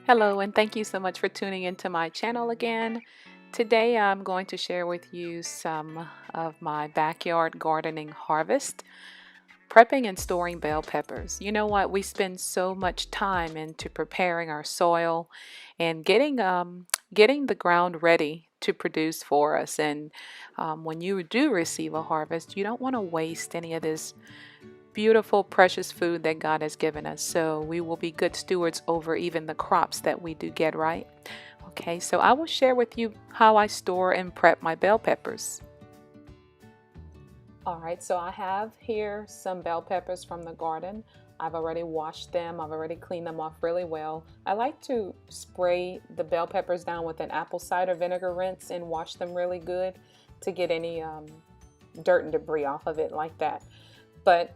Hello, and thank you so much for tuning into my channel again. Today I'm going to share with you some of my backyard gardening harvest, prepping and storing bell peppers. You know what? We spend so much time into preparing our soil and getting the ground ready to produce for us. And when you do receive a harvest, you don't want to waste any of this beautiful, precious food that God has given us. So we will be good stewards over even the crops that we do get, right? Okay, so I will share with you how I store and prep my bell peppers. All right, so I have here some bell peppers from the garden. I've already washed them. I've already cleaned them off really well. I like to spray the bell peppers down with an apple cider vinegar rinse and wash them really good to get any dirt and debris off of it like that. But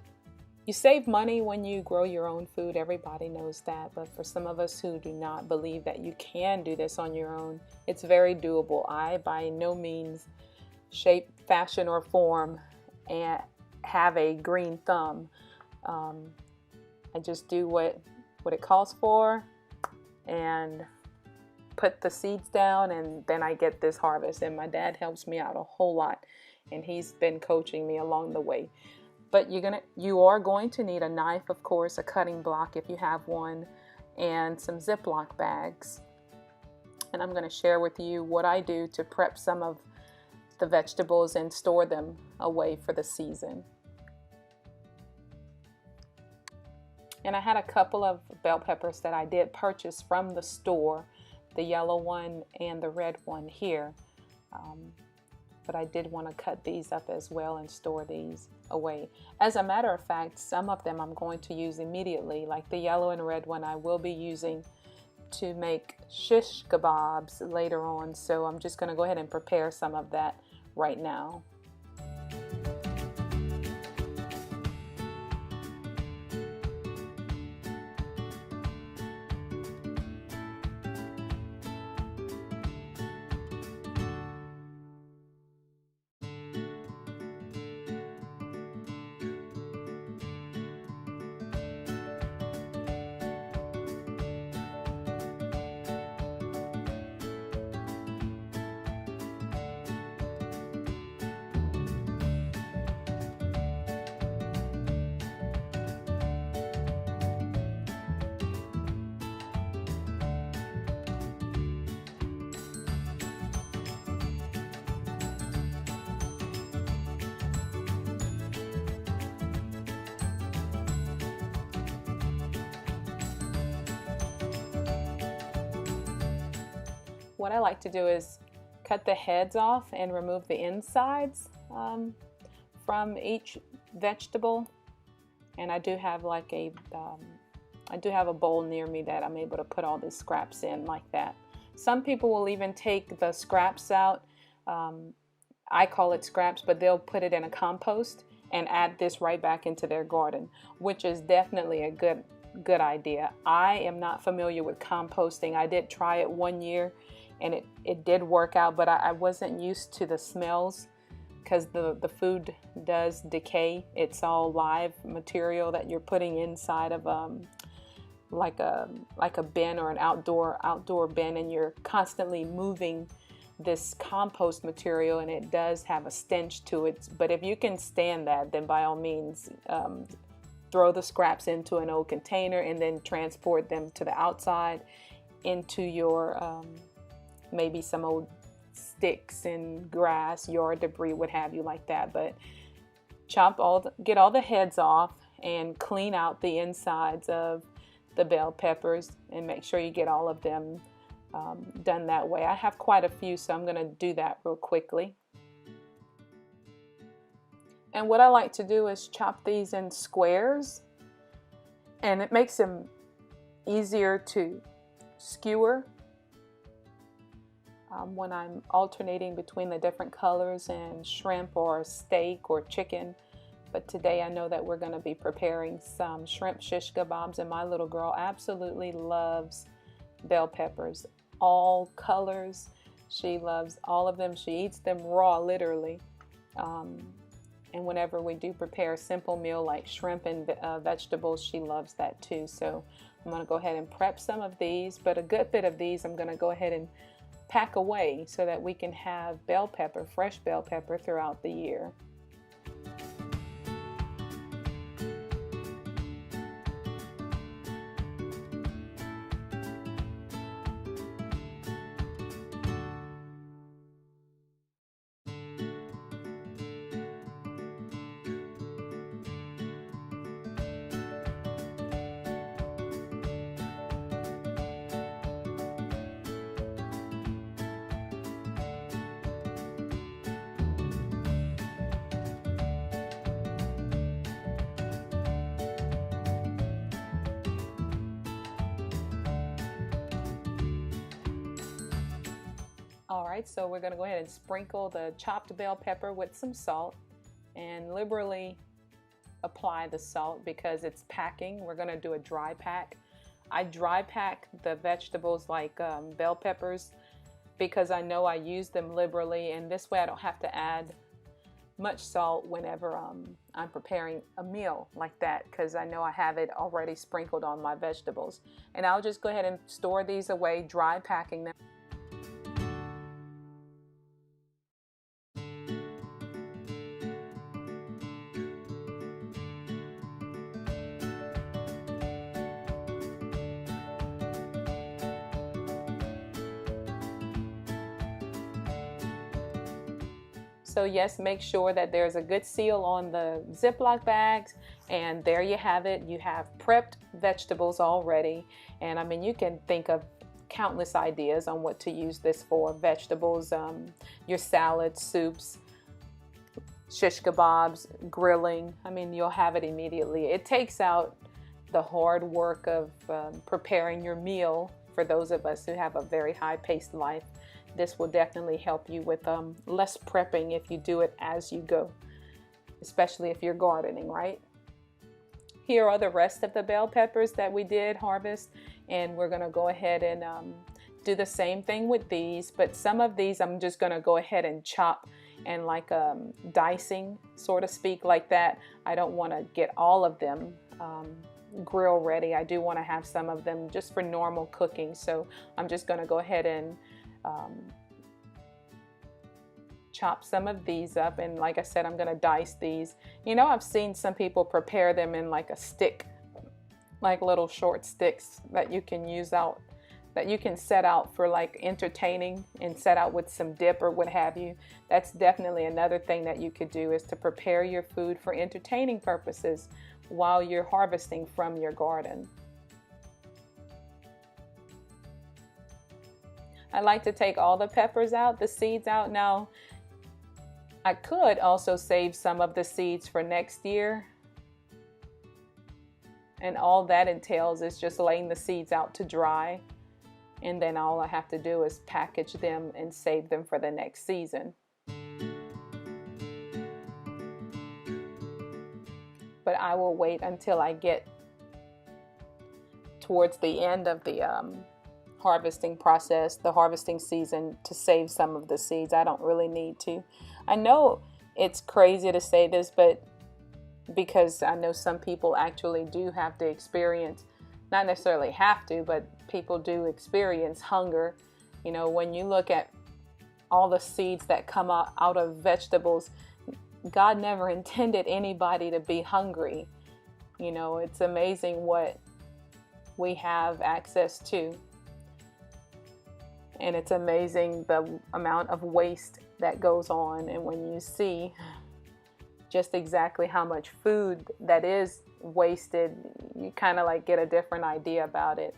you save money when you grow your own food. Everybody knows that. But for some of us who do not believe that you can do this on your own, it's very doable. I, by no means, shape, fashion, or form and have a green thumb. I just do what it calls for and put the seeds down, and then I get this harvest. And my dad helps me out a whole lot, and he's been coaching me along the way. But you are going to need a knife, of course, a cutting block if you have one, and some Ziploc bags. And I'm going to share with you what I do to prep some of the vegetables and store them away for the season. And I had a couple of bell peppers that I did purchase from the store, the yellow one and the red one here. But I did want to cut these up as well and store these away. As a matter of fact, some of them I'm going to use immediately, like the yellow and red one I will be using to make shish kebabs later on. So I'm just going to go ahead and prepare some of that right now. What I like to do is cut the heads off and remove the insides from each vegetable. And I do have like a bowl near me that I'm able to put all these scraps in like that. Some people will even take the scraps out. I call it scraps, but they'll put it in a compost and add this right back into their garden, which is definitely a good idea. I am not familiar with composting. I did try it one year and it did work out, but I wasn't used to the smells because the food does decay. It's all live material that you're putting inside of like a bin or an outdoor bin, and you're constantly moving this compost material, and it does have a stench to it. But if you can stand that, then by all means throw the scraps into an old container and then transport them to the outside into your maybe some old sticks and grass, yard debris, what have you, like that. But get all the heads off and clean out the insides of the bell peppers and make sure you get all of them done that way. I have quite a few, so I'm going to do that real quickly. And what I like to do is chop these in squares, and it makes them easier to skewer when I'm alternating between the different colors and shrimp or steak or chicken. But today I know that we're going to be preparing some shrimp shish kebabs, and my little girl absolutely loves bell peppers. All colors. She loves all of them. She eats them raw, literally. And whenever we do prepare a simple meal like shrimp and vegetables, she loves that too. So I'm going to go ahead and prep some of these, but a good bit of these I'm going to go ahead and pack away so that we can have bell pepper, fresh bell pepper throughout the year. All right, so we're going to go ahead and sprinkle the chopped bell pepper with some salt and liberally apply the salt because it's packing. We're going to do a dry pack. I dry pack the vegetables like bell peppers because I know I use them liberally, and this way I don't have to add much salt whenever I'm preparing a meal like that, because I know I have it already sprinkled on my vegetables. And I'll just go ahead and store these away, dry packing them. So yes, make sure that there's a good seal on the Ziploc bags, and there you have it. You have prepped vegetables already, and I mean, you can think of countless ideas on what to use this for. Vegetables, your salads, soups, shish kebabs, grilling. I mean, you'll have it immediately. It takes out the hard work of preparing your meal for those of us who have a very high-paced life. This will definitely help you with less prepping if you do it as you go, especially if you're gardening, right? Here are the rest of the bell peppers that we did harvest, and we're going to go ahead and do the same thing with these, but some of these I'm just going to go ahead and chop and like dicing, so to speak, like that. I don't want to get all of them grill ready. I do want to have some of them just for normal cooking, so I'm just going to go ahead and chop some of these up, and like I said, I'm going to dice these. You know, I've seen some people prepare them in like a stick, like little short sticks that you can use out, that you can set out for like entertaining and set out with some dip or what have you. That's definitely another thing that you could do, is to prepare your food for entertaining purposes while you're harvesting from your garden. I like to take all the peppers out, the seeds out. Now, I could also save some of the seeds for next year. And all that entails is just laying the seeds out to dry. And then all I have to do is package them and save them for the next season. But I will wait until I get towards the end of the harvesting process, the harvesting season, to save some of the seeds. I don't really need to. I know it's crazy to say this, but because I know some people actually do have to experience, not necessarily have to, but people do experience hunger. You know, when you look at all the seeds that come out of vegetables, God never intended anybody to be hungry. You know, it's amazing what we have access to. And it's amazing the amount of waste that goes on. And when you see just exactly how much food that is wasted, you kind of like get a different idea about it.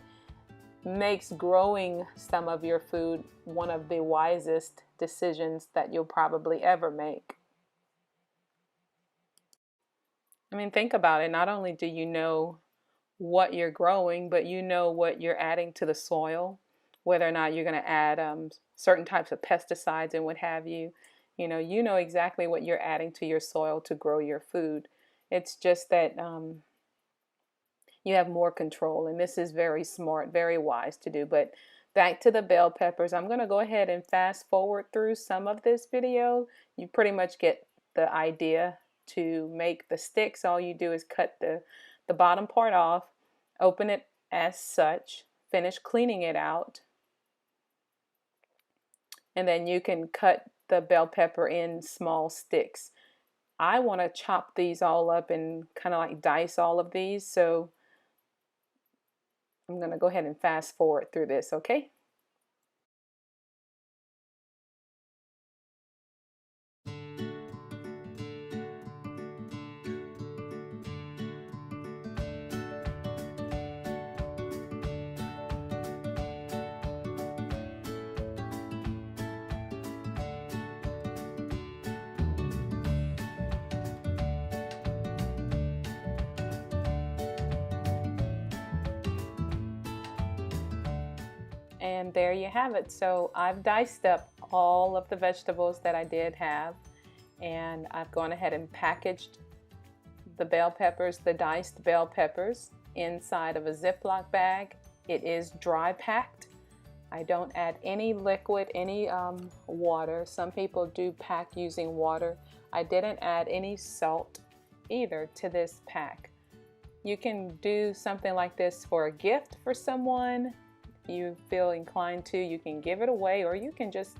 Makes growing some of your food one of the wisest decisions that you'll probably ever make. I mean, think about it. Not only do you know what you're growing, but you know what you're adding to the soil, whether or not you're going to add certain types of pesticides and what have you. You know exactly what you're adding to your soil to grow your food. It's just that you have more control, and this is very smart, very wise to do. But back to the bell peppers, I'm going to go ahead and fast forward through some of this video. You pretty much get the idea. To make the sticks, all you do is cut the bottom part off, open it as such. Finish cleaning it out. And then you can cut the bell pepper in small sticks. I want to chop these all up and kind of like dice all of these, so I'm going to go ahead and fast forward through this, okay? And there you have it. So I've diced up all of the vegetables that I did have, and I've gone ahead and packaged the bell peppers, the diced bell peppers, inside of a Ziploc bag. It is dry packed. I don't add any liquid, any water. Some people do pack using water. I didn't add any salt either to this pack. You can do something like this for a gift for someone. If you feel inclined to, you can give it away, or you can just